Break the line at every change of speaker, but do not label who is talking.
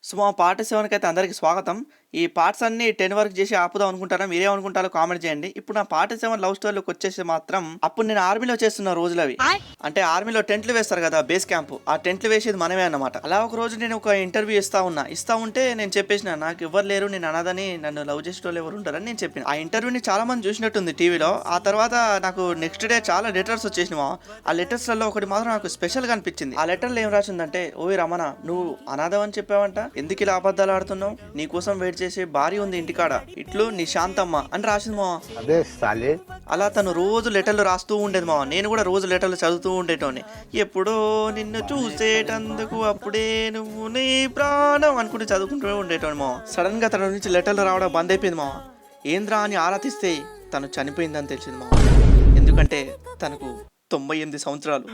So మా part 7కి అయితే అందరికి స్వాగతం. ఈ పార్ట్స్ అన్ని 10 వరకు చేసి ఆపుదాం అనుకుంటారా? మీరేమనుకుంటారో కామెంట్ చేయండి. ఇప్పుడు నా పార్ట్ 7 లవ్ స్టోరీలోకి వచ్చేసి మాత్రం అప్పుడు నేను ఆర్మీలో చేస్తున్న రోజులవి. అంటే ఆర్మీలో టెంట్లు వేస్తారు కదా బేస్ క్యాంప్. ఆ టెంట్లు వేసేది మనమే అన్నమాట. అలా ఒక రోజు నేను ఒక ఇంటర్వ్యూ ఇస్తా ఉంటే నేను చెప్పేసిన నాకు ఎవరు లేరు, నేను అనాథని, నన్ను లవ్ చేసేటోళ్ళు ఎవరు ఉంటారని నేను చెప్పిన. ఆ ఇంటర్వ్యూని చాలా మంది చూసినట్టుంది టీవీలో. ఆ తర్వాత నాకు నెక్స్ట్ డే చాలా లెటర్స్ వచ్చేసినావా. ఆ లెటర్స్లలో ఒకటి మాత్రం నాకు స్పెషల్ గా అనిపించింది. ఆ లెటర్లో ఏం రాసిందంటే, ఓయ్ రమణ, నువ్వు అనాథం అని చెప్పావంట, ఎందుకు ఇలా అబద్ధాలు ఆడుతున్నావు, నీ కోసం వెయిట్ చేసే భార్య ఉంది ఇంటికాడ, ఇట్లు నీ శాంతమ్మ అని రాసింది మావా. అలా తను రోజు లెటర్లు రాస్తూ ఉండేది మావా. నేను కూడా రోజు లెటర్లు చదువుతూ ఉండేటోని. ఎప్పుడో నిన్ను చూసేటందుకు అప్పుడే నువ్వు నీ ప్రాణం అనుకుంటూ చదువుకుంటూ ఉండేటోని మావా. సడన్ గా తన నుంచి లెటర్లు రావడం బంద్ అయిపోయింది మావా. ఏంద్రా అని ఆరా తీస్తే తను చనిపోయిందని తెలిసింది మావా. ఎందుకంటే తనకు 98 సంవత్సరాలు.